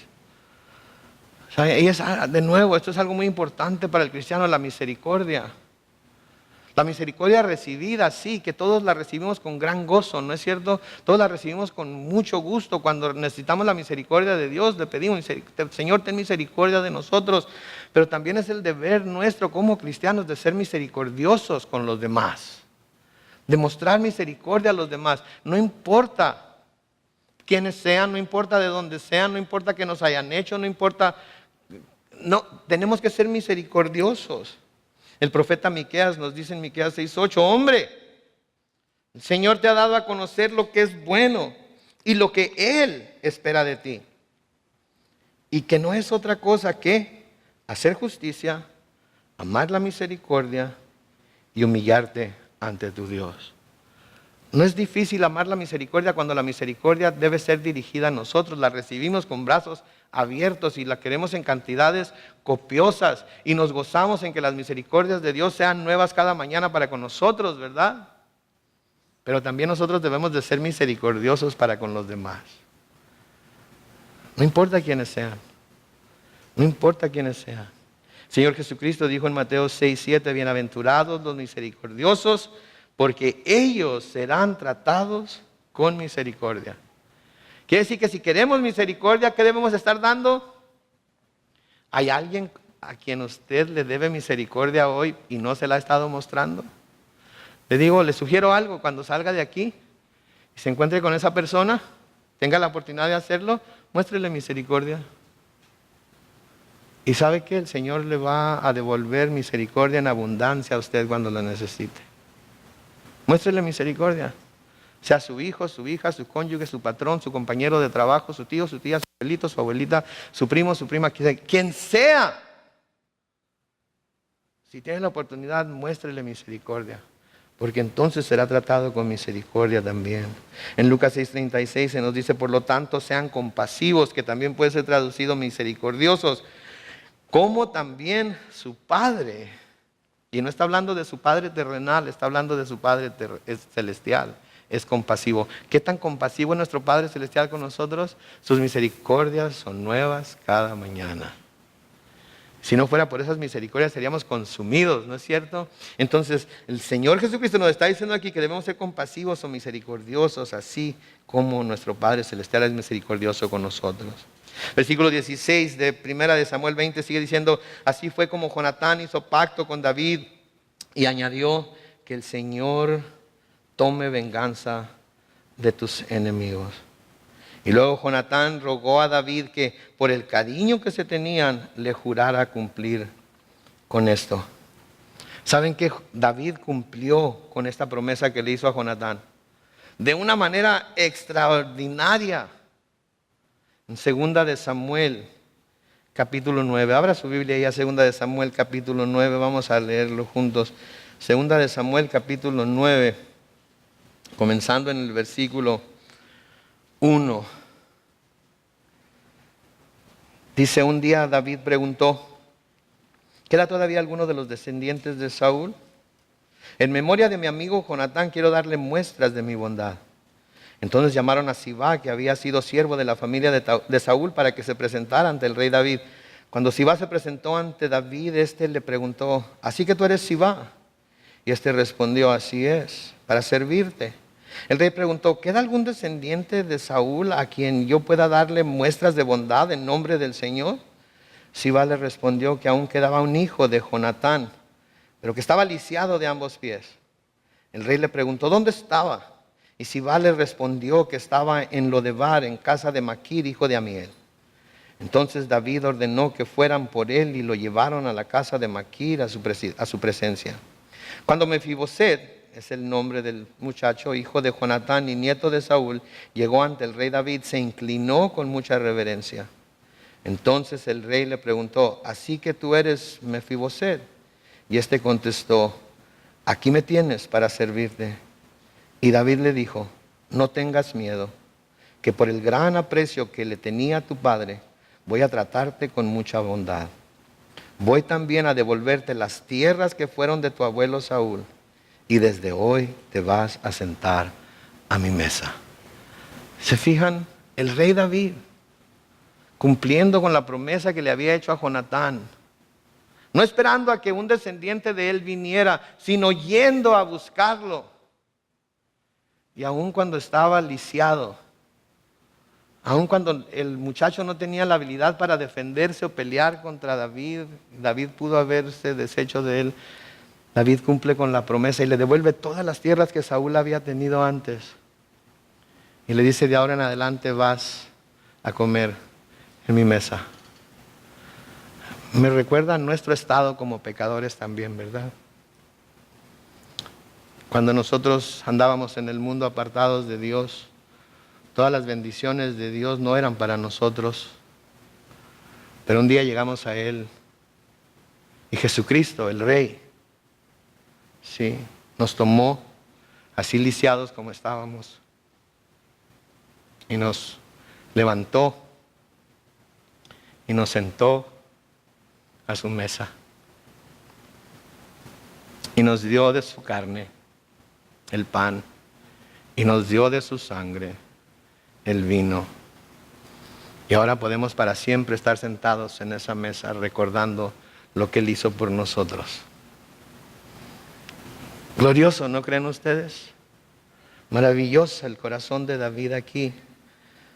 Speaker 1: O sea, de nuevo, esto es algo muy importante para el cristiano, la misericordia. La misericordia recibida, sí, que todos la recibimos con gran gozo, ¿no es cierto? Todos la recibimos con mucho gusto. Cuando necesitamos la misericordia de Dios, le pedimos, Señor, ten misericordia de nosotros. Pero también es el deber nuestro como cristianos de ser misericordiosos con los demás. De mostrar misericordia a los demás. No importa quiénes sean, no importa de dónde sean, no importa que nos hayan hecho, no importa. No, tenemos que ser misericordiosos. El profeta Miqueas nos dice en Miqueas 6:8, hombre, el Señor te ha dado a conocer lo que es bueno y lo que Él espera de ti. Y que no es otra cosa que hacer justicia, amar la misericordia y humillarte ante tu Dios. No es difícil amar la misericordia cuando la misericordia debe ser dirigida a nosotros. La recibimos con brazos abiertos y la queremos en cantidades copiosas y nos gozamos en que las misericordias de Dios sean nuevas cada mañana para con nosotros, ¿verdad? Pero también nosotros debemos de ser misericordiosos para con los demás. No importa quiénes sean. No importa quiénes sean. Señor Jesucristo dijo en Mateo 6:7, bienaventurados los misericordiosos, porque ellos serán tratados con misericordia. Quiere decir que si queremos misericordia, ¿qué debemos estar dando? ¿Hay alguien a quien usted le debe misericordia hoy y no se la ha estado mostrando? Le digo, le sugiero algo, cuando salga de aquí y se encuentre con esa persona, tenga la oportunidad de hacerlo, muéstrele misericordia. Y sabe que el Señor le va a devolver misericordia en abundancia a usted cuando la necesite. Muéstrele misericordia. Sea su hijo, su hija, su cónyuge, su patrón, su compañero de trabajo, su tío, su tía, su abuelito, su abuelita, su primo, su prima, quien sea. Si tiene la oportunidad, muéstrele misericordia, porque entonces será tratado con misericordia también. En Lucas 6:36 se nos dice, por lo tanto, sean compasivos, que también puede ser traducido misericordiosos, como también su Padre. Y no está hablando de su Padre terrenal, está hablando de su Padre celestial. Es compasivo. ¿Qué tan compasivo es nuestro Padre celestial con nosotros? Sus misericordias son nuevas cada mañana. Si no fuera por esas misericordias seríamos consumidos, ¿no es cierto? Entonces el Señor Jesucristo nos está diciendo aquí que debemos ser compasivos o misericordiosos, así como nuestro Padre celestial es misericordioso con nosotros. Versículo 16 de 1 de Samuel 20 sigue diciendo, así fue como Jonatán hizo pacto con David y añadió, que el Señor tome venganza de tus enemigos. Y luego Jonatán rogó a David que por el cariño que se tenían le jurara cumplir con esto. ¿Saben que David cumplió con esta promesa que le hizo a Jonatán? De una manera extraordinaria. En 2 de Samuel, capítulo 9. Abra su Biblia ahí a 2 de Samuel, capítulo 9. Vamos a leerlo juntos. 2 de Samuel, capítulo 9. Comenzando en el versículo 1. Dice, un día David preguntó, ¿queda todavía alguno de los descendientes de Saúl? En memoria de mi amigo Jonatán quiero darle muestras de mi bondad. Entonces llamaron a Sibá, que había sido siervo de la familia de Saúl, para que se presentara ante el rey David. Cuando Sibá se presentó ante David, éste le preguntó, ¿así que tú eres Sibá? Y éste respondió, así es, para servirte. El rey preguntó, ¿queda algún descendiente de Saúl a quien yo pueda darle muestras de bondad en nombre del Señor? Sibá le respondió que aún quedaba un hijo de Jonatán, pero que estaba lisiado de ambos pies. El rey le preguntó, ¿dónde estaba? Y Sibá le respondió que estaba en Lodebar, en casa de Maquir, hijo de Amiel. Entonces David ordenó que fueran por él y lo llevaron a la casa de Maquir, a su presencia. Cuando Mefiboset, es el nombre del muchacho, hijo de Jonatán y nieto de Saúl, llegó ante el rey David, se inclinó con mucha reverencia. Entonces el rey le preguntó, ¿así que tú eres Mefiboset? Y éste contestó, aquí me tienes para servirte. Y David le dijo, no tengas miedo, que por el gran aprecio que le tenía a tu padre, voy a tratarte con mucha bondad. Voy también a devolverte las tierras que fueron de tu abuelo Saúl, y desde hoy te vas a sentar a mi mesa. ¿Se fijan? El rey David, cumpliendo con la promesa que le había hecho a Jonatán, no esperando a que un descendiente de él viniera, sino yendo a buscarlo. Y aun cuando estaba lisiado, aun cuando el muchacho no tenía la habilidad para defenderse o pelear contra David, David pudo haberse deshecho de él. David cumple con la promesa y le devuelve todas las tierras que Saúl había tenido antes. Y le dice, de ahora en adelante vas a comer en mi mesa. Me recuerda nuestro estado como pecadores también, ¿verdad? Cuando nosotros andábamos en el mundo apartados de Dios, todas las bendiciones de Dios no eran para nosotros. Pero un día llegamos a Él y Jesucristo, el Rey, sí, nos tomó así lisiados como estábamos y nos levantó y nos sentó a su mesa y nos dio de su carne el pan y nos dio de su sangre el vino. Y ahora podemos para siempre estar sentados en esa mesa recordando lo que Él hizo por nosotros. Glorioso, ¿no creen ustedes? Maravilloso el corazón de David aquí.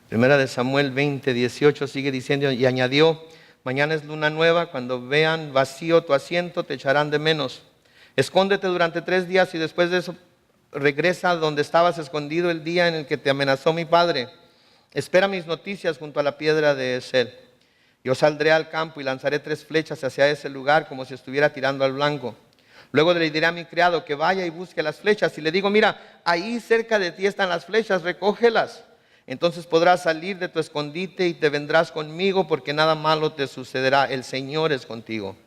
Speaker 1: Primera de Samuel 20:18 sigue diciendo, y añadió, mañana es luna nueva, cuando vean vacío tu asiento te echarán de menos. Escóndete durante 3 días y después de eso regresa donde estabas escondido el día en el que te amenazó mi padre. Espera mis noticias junto a la piedra de Esel. Yo saldré al campo y lanzaré 3 flechas hacia ese lugar como si estuviera tirando al blanco. Luego le diré a mi criado que vaya y busque las flechas y le digo, mira, ahí cerca de ti están las flechas, recógelas. Entonces podrás salir de tu escondite y te vendrás conmigo porque nada malo te sucederá, el Señor es contigo.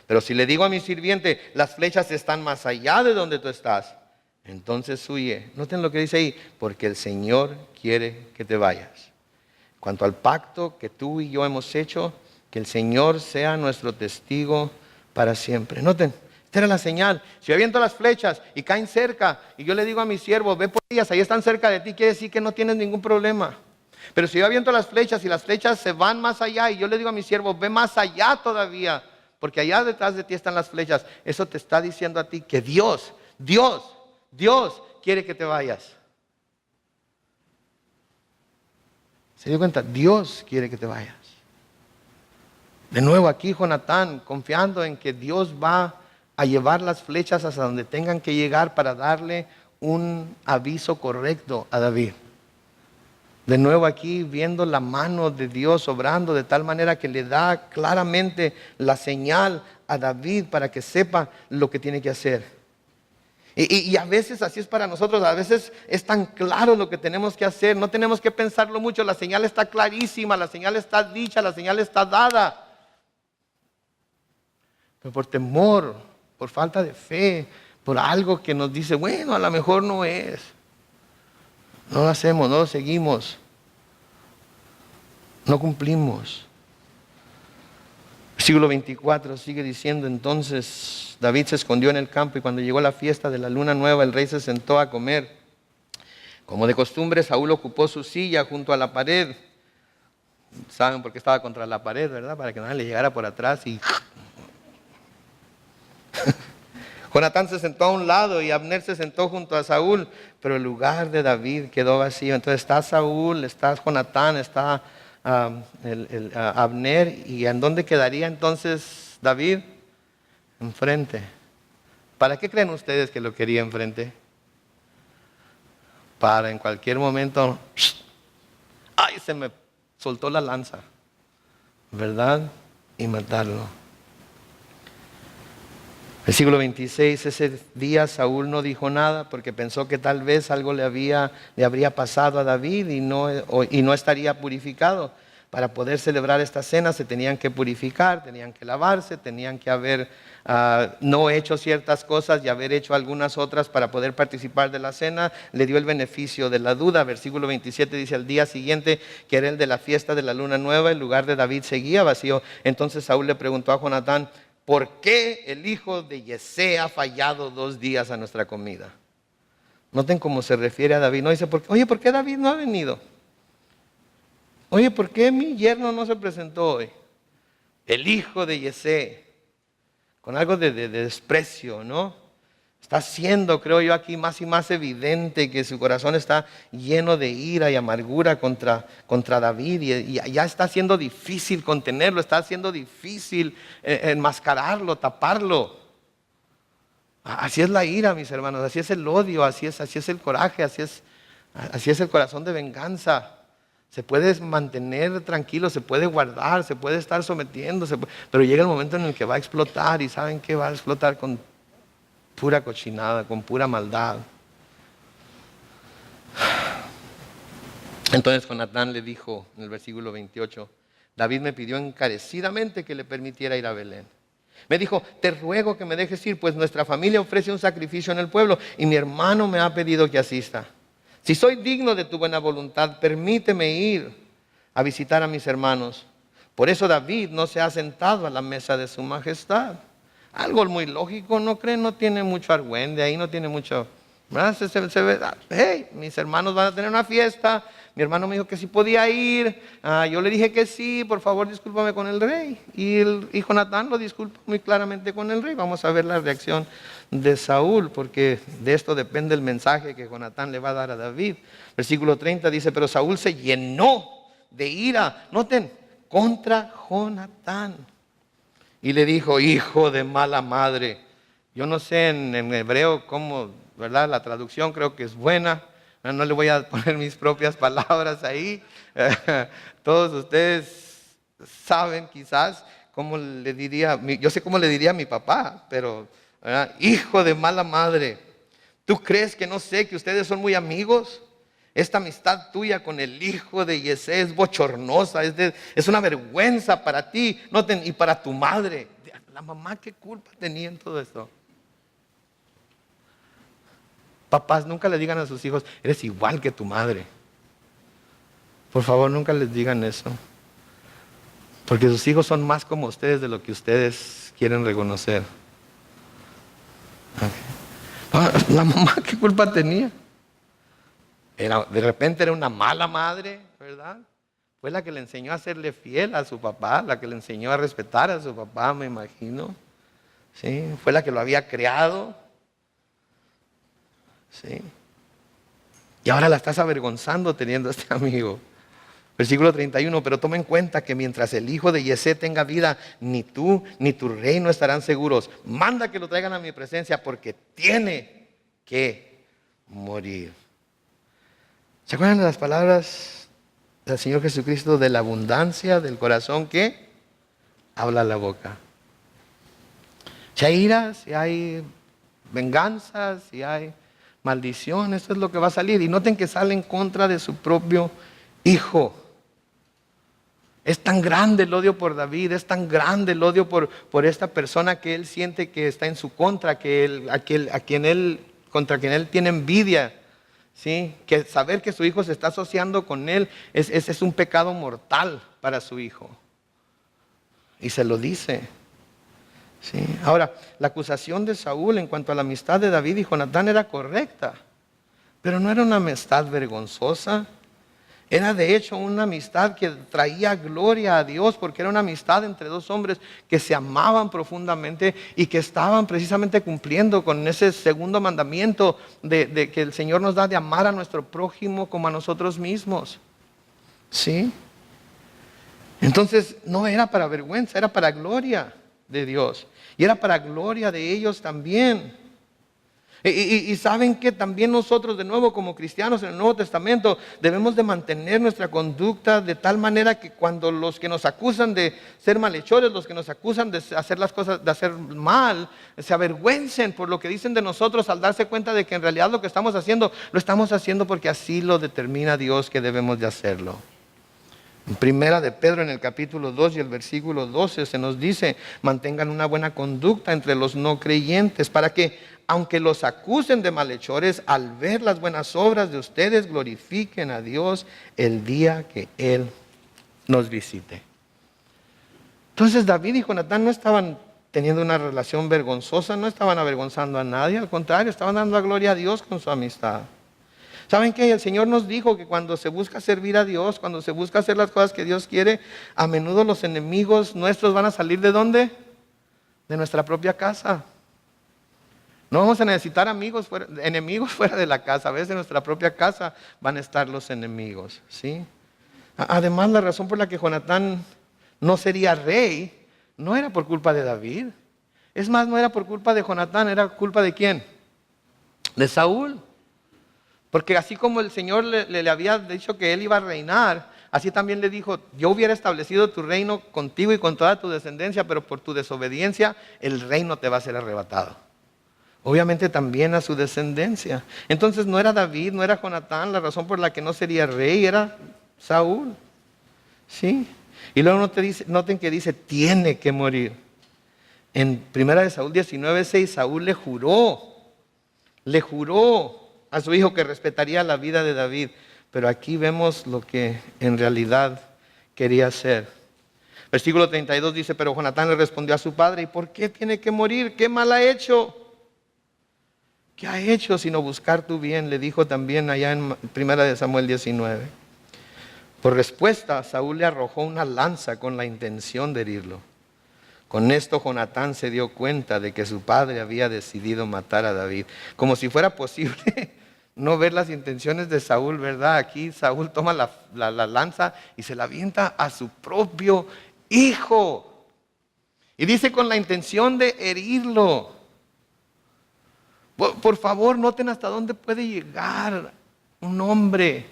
Speaker 1: Pero si le digo a mi sirviente, las flechas están más allá de donde tú estás, entonces huye. Noten lo que dice ahí, porque el Señor quiere que te vayas. Cuanto al pacto que tú y yo hemos hecho, que el Señor sea nuestro testigo para siempre. Noten, esta era la señal. Si yo aviento las flechas y caen cerca y yo le digo a mi siervo, ve por ellas, ahí están cerca de ti, quiere decir que no tienes ningún problema. Pero si yo aviento las flechas y las flechas se van más allá y yo le digo a mi siervo, ve más allá todavía, porque allá detrás de ti están las flechas, eso te está diciendo a ti que Dios quiere que te vayas. ¿Se dio cuenta? Dios quiere que te vayas. De nuevo aquí Jonatán, confiando en que Dios va a llevar las flechas hasta donde tengan que llegar para darle un aviso correcto a David. De nuevo aquí viendo la mano de Dios obrando de tal manera que le da claramente la señal a David para que sepa lo que tiene que hacer. Y a veces así es para nosotros, a veces es tan claro lo que tenemos que hacer, no tenemos que pensarlo mucho, la señal está clarísima, la señal está dicha, la señal está dada. Pero por temor, por falta de fe, por algo que nos dice, bueno, a lo mejor no es. No lo hacemos, no lo seguimos. No cumplimos. Versículo 24 sigue diciendo, entonces David se escondió en el campo y cuando llegó la fiesta de la luna nueva, el rey se sentó a comer. Como de costumbre, Saúl ocupó su silla junto a la pared. ¿Saben por qué estaba contra la pared, verdad? Para que nadie le llegara por atrás y... Jonatán se sentó a un lado y Abner se sentó junto a Saúl, pero el lugar de David quedó vacío. Entonces está Saúl, está Jonatán, está Abner. ¿Y en dónde quedaría entonces David? Enfrente. ¿Para qué creen ustedes que lo quería enfrente? Para en cualquier momento, ¡ay! Se me soltó la lanza, ¿verdad? Y matarlo. Versículo 26, ese día Saúl no dijo nada porque pensó que tal vez algo le habría pasado a David y no estaría purificado. Para poder celebrar esta cena se tenían que purificar, tenían que lavarse, tenían que haber no hecho ciertas cosas y haber hecho algunas otras para poder participar de la cena. Le dio el beneficio de la duda. Versículo 27 dice, al día siguiente, que era el de la fiesta de la luna nueva, el lugar de David seguía vacío. Entonces Saúl le preguntó a Jonatán, ¿por qué el hijo de Yesé ha fallado 2 días a nuestra comida? Noten cómo se refiere a David. No dice, oye, ¿por qué David no ha venido? Oye, ¿por qué mi yerno no se presentó hoy? El hijo de Yesé, con algo de desprecio, ¿no? Está haciendo, creo yo, aquí más y más evidente que su corazón está lleno de ira y amargura contra David y ya está siendo difícil contenerlo, está siendo difícil enmascararlo, taparlo. Así es la ira, mis hermanos, así es el odio, así es el coraje, así es el corazón de venganza. Se puede mantener tranquilo, se puede guardar, se puede estar sometiéndose, pero llega el momento en el que va a explotar, y ¿saben qué? Va a explotar con pura cochinada, con pura maldad. Entonces Jonatán le dijo en el versículo 28, David me pidió encarecidamente que le permitiera ir a Belén. Me dijo, te ruego que me dejes ir, pues nuestra familia ofrece un sacrificio en el pueblo y mi hermano me ha pedido que asista. Si soy digno de tu buena voluntad, permíteme ir a visitar a mis hermanos. Por eso David no se ha sentado a la mesa de su majestad. Algo muy lógico, ¿no creen? No tiene mucho argüende ahí, no tiene mucho... ¿verdad? Se ve, hey, mis hermanos van a tener una fiesta, mi hermano me dijo que sí podía ir, yo le dije que sí, por favor discúlpame con el rey. Y Jonatán lo disculpa muy claramente con el rey. Vamos a ver la reacción de Saúl, porque de esto depende el mensaje que Jonatán le va a dar a David. Versículo 30 dice, pero Saúl se llenó de ira, noten, contra Jonatán. Y le dijo, hijo de mala madre. Yo no sé en hebreo cómo, ¿verdad? La traducción creo que es buena. No le voy a poner mis propias palabras ahí. Todos ustedes saben quizás cómo le diría, yo sé cómo le diría a mi papá, pero ¿verdad? Hijo de mala madre, ¿tú crees que no sé que ustedes son muy amigos? Esta amistad tuya con el hijo de Yesé es bochornosa, es una vergüenza para ti, noten, y para tu madre. La mamá, ¿qué culpa tenía en todo esto? Papás, nunca le digan a sus hijos, eres igual que tu madre. Por favor, nunca les digan eso. Porque sus hijos son más como ustedes de lo que ustedes quieren reconocer. Okay. La mamá, ¿qué culpa tenía? De repente era una mala madre, ¿verdad? Fue la que le enseñó a serle fiel a su papá, la que le enseñó a respetar a su papá, me imagino. ¿Sí? Fue la que lo había creado. ¿Sí? Y ahora la estás avergonzando teniendo a este amigo. Versículo 31, pero toma en cuenta que mientras el hijo de Yesé tenga vida, ni tú ni tu reino estarán seguros. Manda que lo traigan a mi presencia porque tiene que morir. ¿Se acuerdan de las palabras del Señor Jesucristo de la abundancia del corazón que habla la boca? Si hay ira, si hay venganza, si hay maldición, eso es lo que va a salir. Y noten que sale en contra de su propio hijo. Es tan grande el odio por David, es tan grande el odio por esta persona que él siente que está en su contra, contra quien él tiene envidia. ¿Sí? Que saber que su hijo se está asociando con él es un pecado mortal para su hijo. Y se lo dice. ¿Sí? Ahora, la acusación de Saúl en cuanto a la amistad de David y Jonatán era correcta, pero no era una amistad vergonzosa. Era de hecho una amistad que traía gloria a Dios, porque era una amistad entre dos hombres que se amaban profundamente y que estaban precisamente cumpliendo con ese segundo mandamiento de que el Señor nos da de amar a nuestro prójimo como a nosotros mismos. ¿Sí? Entonces no era para vergüenza, era para gloria de Dios. Y era para gloria de ellos también. Y saben que también nosotros de nuevo como cristianos en el Nuevo Testamento debemos de mantener nuestra conducta de tal manera que cuando los que nos acusan de ser malhechores, los que nos acusan de hacer las cosas, de hacer mal, se avergüencen por lo que dicen de nosotros al darse cuenta de que en realidad lo que estamos haciendo, lo estamos haciendo porque así lo determina Dios que debemos de hacerlo. En Primera de Pedro en el capítulo 2 y el versículo 12 se nos dice, mantengan una buena conducta entre los no creyentes para que, aunque los acusen de malhechores, al ver las buenas obras de ustedes, glorifiquen a Dios el día que Él nos visite. Entonces David y Jonatán no estaban teniendo una relación vergonzosa, no estaban avergonzando a nadie, al contrario, estaban dando la gloria a Dios con su amistad. ¿Saben qué? El Señor nos dijo que cuando se busca servir a Dios, cuando se busca hacer las cosas que Dios quiere, a menudo los enemigos nuestros van a salir ¿de dónde? De nuestra propia casa. No vamos a necesitar enemigos fuera de la casa. A veces en nuestra propia casa van a estar los enemigos. ¿Sí? Además, la razón por la que Jonatán no sería rey no era por culpa de David. Es más, no era por culpa de Jonatán, era culpa ¿de quién? De Saúl. Porque así como el Señor le había dicho que él iba a reinar, Así también le dijo, yo hubiera establecido tu reino contigo y con toda tu descendencia, pero por tu desobediencia el reino te va a ser arrebatado. Obviamente también a su descendencia. Entonces no era David, no era Jonatán la razón por la que no sería rey, era Saúl. ¿Sí? Y luego noten que dice, tiene que morir. En 1 Saúl 19:6, Saúl le juró a su hijo que respetaría la vida de David. Pero aquí vemos lo que en realidad quería hacer. Versículo 32 dice, pero Jonatán le respondió a su padre, ¿y por qué tiene que morir? ¿Qué mal ha hecho? ¿Qué ha hecho sino buscar tu bien? Le dijo también allá en 1 Samuel 19. Por respuesta, Saúl le arrojó una lanza con la intención de herirlo. Con esto Jonatán se dio cuenta de que su padre había decidido matar a David. Como si fuera posible no ver las intenciones de Saúl, ¿verdad? Aquí Saúl toma la lanza y se la avienta a su propio hijo. Y dice con la intención de herirlo. Por favor, noten hasta dónde puede llegar un hombre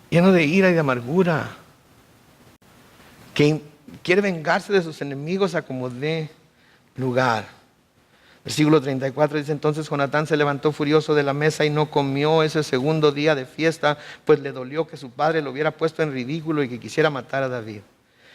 Speaker 1: lleno de ira y de amargura, que quiere vengarse de sus enemigos a como dé lugar. Versículo 34 dice, entonces Jonatán se levantó furioso de la mesa y no comió ese segundo día de fiesta, pues le dolió que su padre lo hubiera puesto en ridículo y que quisiera matar a David.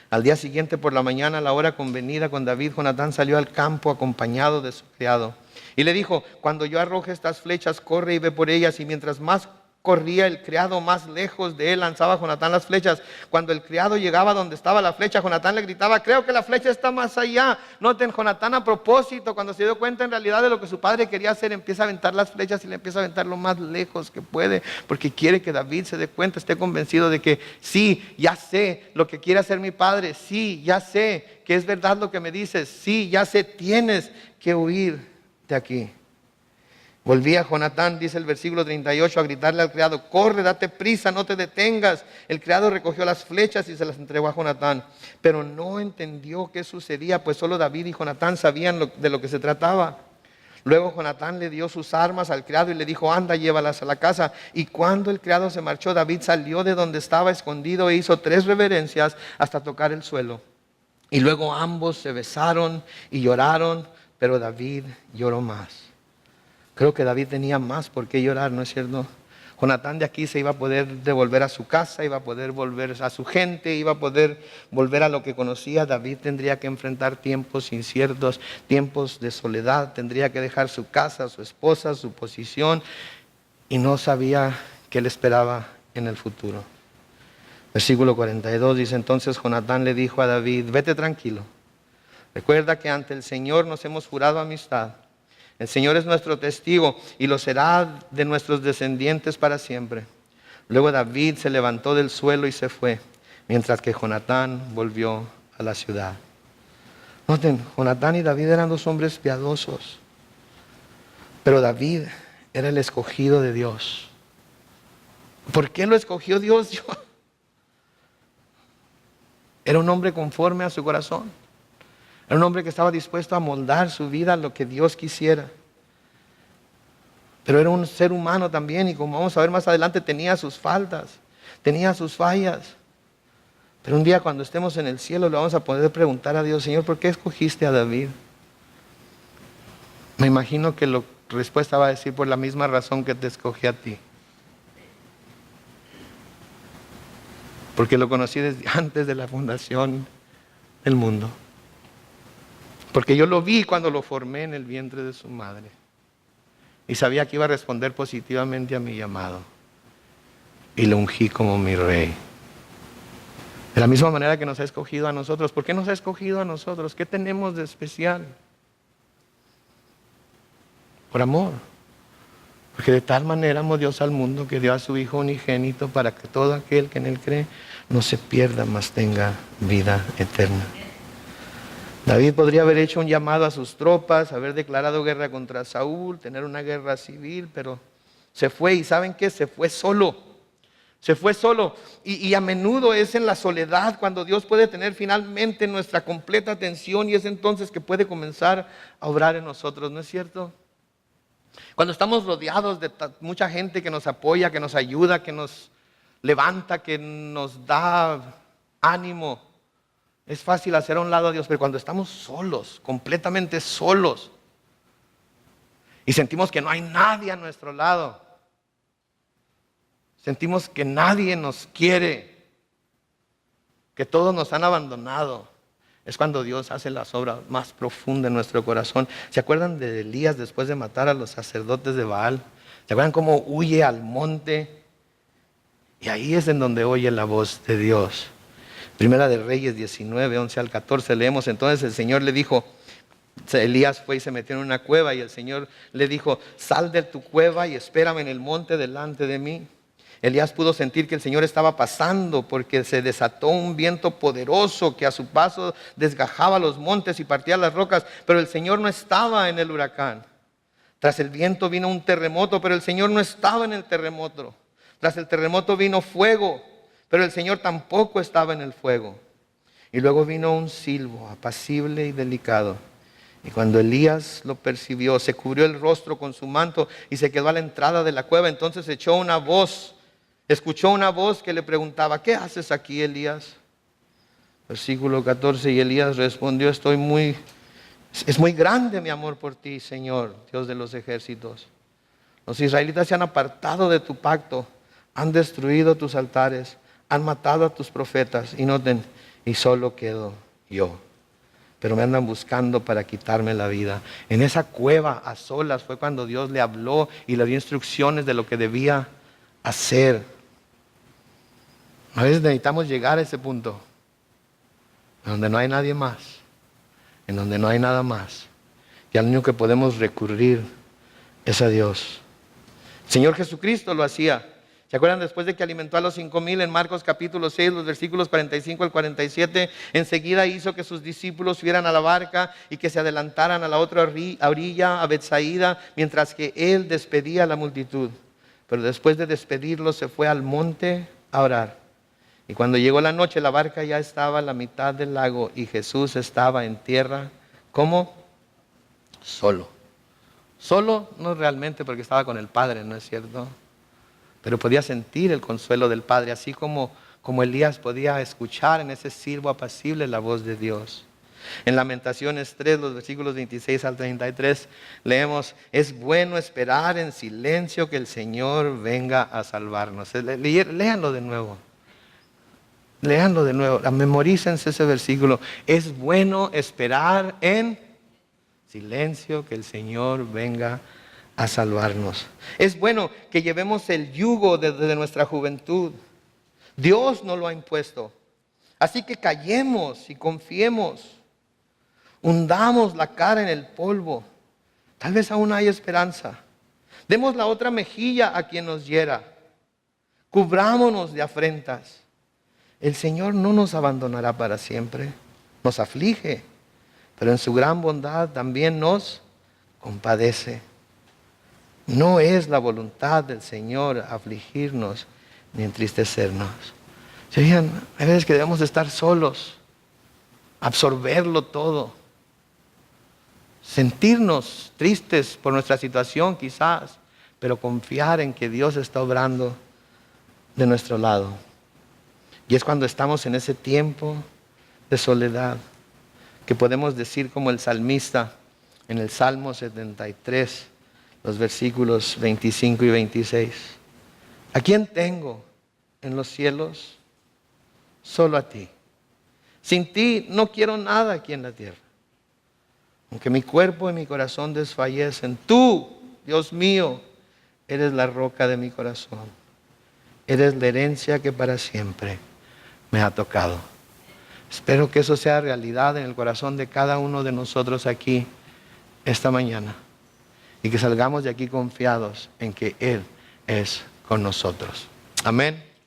Speaker 1: Al día siguiente por la mañana, a la hora convenida con David, Jonatán salió al campo acompañado de su criado. Y le dijo, cuando yo arroje estas flechas, corre y ve por ellas. Y mientras más corría el criado, más lejos de él lanzaba Jonatán las flechas. Cuando el criado llegaba donde estaba la flecha, Jonatán le gritaba, creo que la flecha está más allá. Noten, Jonatán a propósito, cuando se dio cuenta en realidad de lo que su padre quería hacer, empieza a aventar las flechas y le empieza a aventar lo más lejos que puede, porque quiere que David se dé cuenta, esté convencido de que sí, ya sé lo que quiere hacer mi padre, sí, ya sé que es verdad lo que me dices, sí, ya sé, tienes que huir de aquí. Volvía Jonatán, dice el versículo 38, a gritarle al criado, corre, date prisa, no te detengas. El criado recogió las flechas y se las entregó a Jonatán, pero no entendió qué sucedía, pues solo David y Jonatán sabían de lo que se trataba. Luego Jonatán le dio sus armas al criado y le dijo, anda, llévalas a la casa. Y cuando el criado se marchó, David salió de donde estaba escondido e hizo 3 reverencias hasta tocar el suelo. Y luego ambos se besaron y lloraron, pero David lloró más. Creo que David tenía más por qué llorar, ¿no es cierto? Jonatán de aquí se iba a poder devolver a su casa, iba a poder volver a su gente, iba a poder volver a lo que conocía. David tendría que enfrentar tiempos inciertos, tiempos de soledad, tendría que dejar su casa, su esposa, su posición, y no sabía qué le esperaba en el futuro. Versículo 42 dice, entonces Jonatán le dijo a David, vete tranquilo, recuerda que ante el Señor nos hemos jurado amistad. El Señor es nuestro testigo y lo será de nuestros descendientes para siempre. Luego David se levantó del suelo y se fue, mientras que Jonatán volvió a la ciudad. Noten, Jonatán y David eran 2 hombres piadosos, pero David era el escogido de Dios. ¿Por qué lo escogió Dios? Era un hombre conforme a su corazón. Era un hombre que estaba dispuesto a moldar su vida a lo que Dios quisiera. Pero era un ser humano también, y como vamos a ver más adelante, tenía sus faltas, tenía sus fallas. Pero un día cuando estemos en el cielo le vamos a poder preguntar a Dios, Señor, ¿por qué escogiste a David? Me imagino que la respuesta va a decir, por la misma razón que te escogí a ti. Porque lo conocí desde antes de la fundación del mundo. Porque yo lo vi cuando lo formé en el vientre de su madre. Y sabía que iba a responder positivamente a mi llamado. Y lo ungí como mi rey. De la misma manera que nos ha escogido a nosotros. ¿Por qué nos ha escogido a nosotros? ¿Qué tenemos de especial? Por amor. Porque de tal manera amó Dios al mundo que dio a su Hijo unigénito para que todo aquel que en Él cree no se pierda, mas tenga vida eterna. David podría haber hecho un llamado a sus tropas, haber declarado guerra contra Saúl, tener una guerra civil, pero se fue. ¿Y saben qué? Se fue solo. Se fue solo. Y a menudo es en la soledad cuando Dios puede tener finalmente nuestra completa atención, y es entonces que puede comenzar a obrar en nosotros, ¿no es cierto? Cuando estamos rodeados de mucha gente que nos apoya, que nos ayuda, que nos levanta, que nos da ánimo. Es fácil hacer a un lado a Dios, pero cuando estamos solos, completamente solos, y sentimos que no hay nadie a nuestro lado, sentimos que nadie nos quiere, que todos nos han abandonado, es cuando Dios hace las obras más profundas en nuestro corazón. ¿Se acuerdan de Elías después de matar a los sacerdotes de Baal? ¿Se acuerdan cómo huye al monte? Y ahí es en donde oye la voz de Dios. Primera de Reyes 19, 11 al 14 leemos: entonces el Señor le dijo, Elías fue y se metió en una cueva, y el Señor le dijo: sal de tu cueva y espérame en el monte delante de mí. Elías pudo sentir que el Señor estaba pasando, porque se desató un viento poderoso que a su paso desgajaba los montes y partía las rocas, pero el Señor no estaba en el huracán. Tras el viento vino un terremoto, pero el Señor no estaba en el terremoto. Tras el terremoto vino fuego, pero el Señor tampoco estaba en el fuego. Y luego vino un silbo apacible y delicado. Y cuando Elías lo percibió, se cubrió el rostro con su manto y se quedó a la entrada de la cueva. Entonces escuchó una voz que le preguntaba: ¿qué haces aquí, Elías? Versículo 14, y Elías respondió: es muy grande mi amor por ti, Señor, Dios de los ejércitos. Los israelitas se han apartado de tu pacto, han destruido tus altares, han matado a tus profetas, y noten, y solo quedo yo. Pero me andan buscando para quitarme la vida. En esa cueva a solas fue cuando Dios le habló y le dio instrucciones de lo que debía hacer. A veces necesitamos llegar a ese punto, en donde no hay nadie más, en donde no hay nada más, y al único que podemos recurrir es a Dios. El Señor Jesucristo lo hacía. ¿Se acuerdan después de que alimentó a los 5,000 en Marcos capítulo 6, los versículos 45 al 47? Enseguida hizo que sus discípulos subieran a la barca y que se adelantaran a la otra orilla, a Betsaida, mientras que Él despedía a la multitud. Pero después de despedirlos se fue al monte a orar. Y cuando llegó la noche, la barca ya estaba a la mitad del lago y Jesús estaba en tierra. ¿Cómo? Solo. Solo, no realmente, porque estaba con el Padre, ¿no es cierto? Pero podía sentir el consuelo del Padre, así como Elías podía escuchar en ese silbo apacible la voz de Dios. En Lamentaciones 3, los versículos 26 al 33, leemos: es bueno esperar en silencio que el Señor venga a salvarnos. Léanlo de nuevo. Léanlo de nuevo, memorícense ese versículo. Es bueno esperar en silencio que el Señor venga a salvarnos. Es bueno que llevemos el yugo desde nuestra juventud. Dios nos lo ha impuesto. Así que callemos y confiemos. Hundamos la cara en el polvo. Tal vez aún hay esperanza. Demos la otra mejilla a quien nos hiera. Cubrámonos de afrentas. El Señor no nos abandonará para siempre. Nos aflige, pero en su gran bondad también nos compadece. No es la voluntad del Señor afligirnos ni entristecernos. ¿Se fijan? Hay veces que debemos estar solos, absorberlo todo, sentirnos tristes por nuestra situación quizás, pero confiar en que Dios está obrando de nuestro lado. Y es cuando estamos en ese tiempo de soledad que podemos decir como el salmista en el Salmo 73, los versículos 25 y 26. ¿A quién tengo en los cielos? Solo a ti. Sin ti no quiero nada aquí en la tierra. Aunque mi cuerpo y mi corazón desfallecen, tú, Dios mío, eres la roca de mi corazón. Eres la herencia que para siempre me ha tocado. Espero que eso sea realidad en el corazón de cada uno de nosotros aquí esta mañana. Y que salgamos de aquí confiados en que Él es con nosotros. Amén.